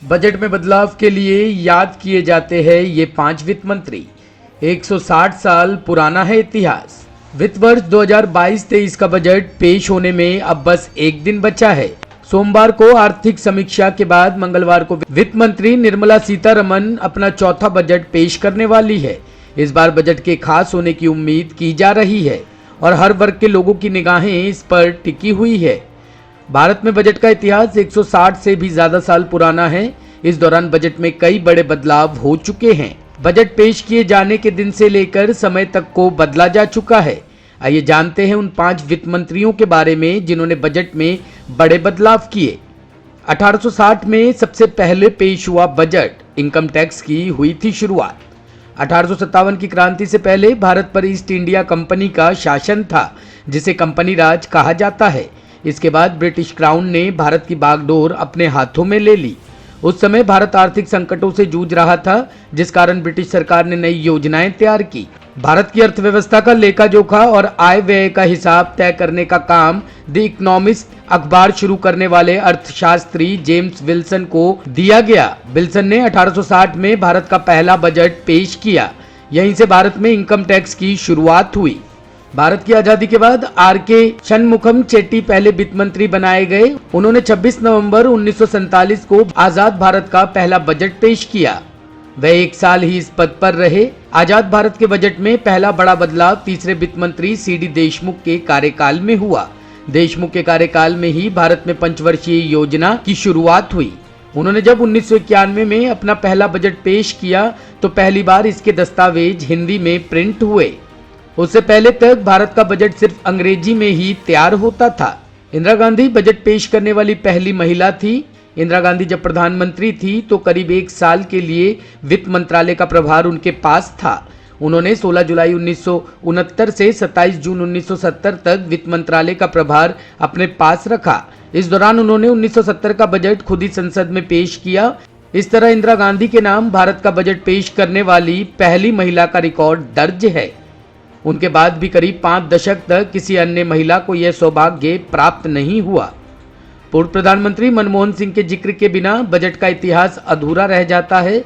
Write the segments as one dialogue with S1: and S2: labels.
S1: Budget में बदलाव के लिए याद किए जाते हैं ये 5 वित्त मंत्री। 160 साल पुराना है इतिहास। वित्त वर्ष 2022-23 का बजट पेश होने में अब बस एक दिन बचा है। सोमवार को आर्थिक समीक्षा के बाद मंगलवार को वित्त मंत्री निर्मला सीतारमण अपना चौथा बजट पेश करने वाली है। इस बार बजट के खास होने की उम्मीद की जा रही है और हर वर्ग के लोगों की निगाहें इस पर टिकी हुई है। भारत में बजट का इतिहास 160 से भी ज्यादा साल पुराना है। इस दौरान बजट में कई बड़े बदलाव हो चुके हैं। बजट पेश किए जाने के दिन से लेकर समय तक को बदला जा चुका है। आइए जानते हैं उन 5 वित्त मंत्रियों के बारे में जिन्होंने बजट में बड़े बदलाव किए। 1860 में सबसे पहले पेश हुआ बजट इनकम टैक्स की हुई थी शुरुआत। 1857 की क्रांति से पहले भारत पर ईस्ट इंडिया कंपनी का शासन था, जिसे कंपनी राज कहा जाता है। इसके बाद ब्रिटिश क्राउन ने भारत की बागडोर अपने हाथों में ले ली। उस समय भारत आर्थिक संकटों से जूझ रहा था, जिस कारण ब्रिटिश सरकार ने नई योजनाएं तैयार की। भारत की अर्थव्यवस्था का लेखा जोखा और आय व्यय का हिसाब तय करने का काम द इकोनॉमिस्ट अखबार शुरू करने वाले अर्थशास्त्री जेम्स विल्सन को दिया गया। विल्सन ने 1860 में भारत का पहला बजट पेश किया। यहीं से भारत में इनकम टैक्स की शुरुआत हुई। भारत की आजादी के बाद आर.के. शनमुखम चेट्टी पहले वित्त मंत्री बनाए गए। उन्होंने 26 नवंबर 1947 को आजाद भारत का पहला बजट पेश किया। वह 1 साल ही इस पद पर रहे। आजाद भारत के बजट में पहला बड़ा बदलाव तीसरे वित्त मंत्री सी.डी. देशमुख के कार्यकाल में हुआ। देशमुख के कार्यकाल में ही भारत में पंचवर्षीय योजना की शुरुआत हुई। उन्होंने जब 1991 में अपना पहला बजट पेश किया तो पहली बार इसके दस्तावेज हिंदी में प्रिंट हुए। उससे पहले तक भारत का बजट सिर्फ अंग्रेजी में ही तैयार होता था। इंदिरा गांधी बजट पेश करने वाली पहली महिला थी। इंदिरा गांधी जब प्रधानमंत्री थी तो करीब 1 साल के लिए वित्त मंत्रालय का प्रभार उनके पास था। उन्होंने 16 जुलाई 1969 से 27 जून 1970 तक वित्त मंत्रालय का प्रभार अपने पास रखा। इस दौरान उन्होंने 1970 का बजट खुद ही संसद में पेश किया। इस तरह इंदिरा गांधी के नाम भारत का बजट पेश करने वाली पहली महिला का रिकॉर्ड दर्ज है। उनके बाद भी करीब 5 दशक तक किसी अन्य महिला को यह सौभाग्य प्राप्त नहीं हुआ। पूर्व प्रधानमंत्री मनमोहन सिंह के जिक्र के बिना बजट का इतिहास अधूरा रह जाता है।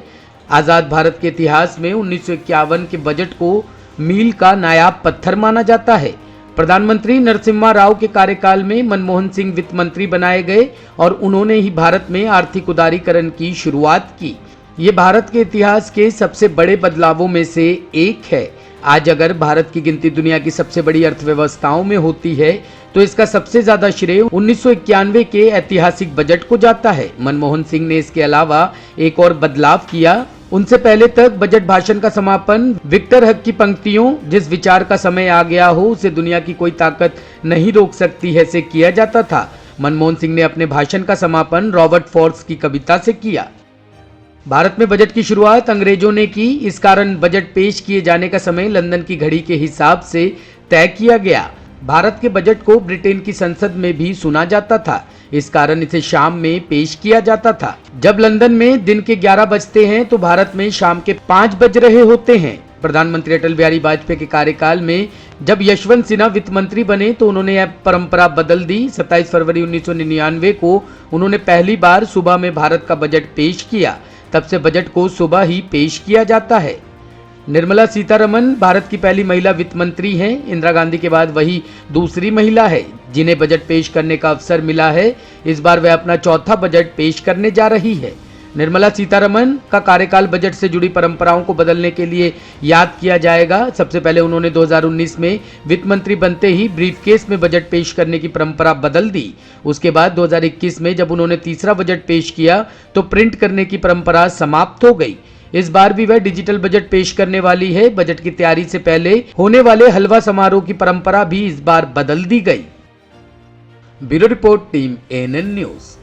S1: आजाद भारत के इतिहास में 1951 के बजट को मील का नायाब पत्थर माना जाता है। प्रधानमंत्री नरसिम्हा राव के कार्यकाल में मनमोहन सिंह वित्त मंत्री बनाए गए और उन्होंने ही भारत में आर्थिक उदारीकरण की शुरुआत की। ये भारत के इतिहास के सबसे बड़े बदलावों में से एक है। आज अगर भारत की गिनती दुनिया की सबसे बड़ी अर्थव्यवस्थाओं में होती है तो इसका सबसे ज्यादा श्रेय 1991 के ऐतिहासिक बजट को जाता है। मनमोहन सिंह ने इसके अलावा एक और बदलाव किया। उनसे पहले तक बजट भाषण का समापन विक्टर हक की पंक्तियों "जिस विचार का समय आ गया हो उसे दुनिया की कोई ताकत नहीं रोक सकती है" से किया जाता था। मनमोहन सिंह ने अपने भाषण का समापन रॉबर्ट फॉर्ब्स की कविता से किया। भारत में बजट की शुरुआत अंग्रेजों ने की। इस कारण बजट पेश किए जाने का समय लंदन की घड़ी के हिसाब से तय किया गया। भारत के बजट को ब्रिटेन की संसद में भी सुना जाता था। इस कारण इसे शाम में पेश किया जाता था। जब लंदन में दिन के 11 बजते हैं तो भारत में शाम के 5 बज रहे होते हैं। प्रधानमंत्री अटल बिहारी वाजपेयी के कार्यकाल में जब यशवंत सिन्हा वित्त मंत्री बने तो उन्होंने यह परंपरा बदल दी। 27 फरवरी 1999 को उन्होंने पहली बार सुबह में भारत का बजट पेश किया। तब से बजट को सुबह ही पेश किया जाता है। निर्मला सीतारमण भारत की पहली महिला वित्त मंत्री हैं। इंदिरा गांधी के बाद वही दूसरी महिला है जिन्हें बजट पेश करने का अवसर मिला है। इस बार वह अपना चौथा बजट पेश करने जा रही है। निर्मला सीतारमण का कार्यकाल बजट से जुड़ी परंपराओं को बदलने के लिए याद किया जाएगा। सबसे पहले उन्होंने 2019 में वित्त मंत्री बनते ही ब्रीफकेस में बजट पेश करने की परंपरा बदल दी। उसके बाद 2021 में जब उन्होंने तीसरा बजट पेश किया तो प्रिंट करने की परंपरा समाप्त हो गई। इस बार भी वह डिजिटल बजट पेश करने वाली है। बजट की तैयारी से पहले होने वाले हलवा समारोह की परंपरा भी इस बार बदल दी गई। Bureau report, team ANN news.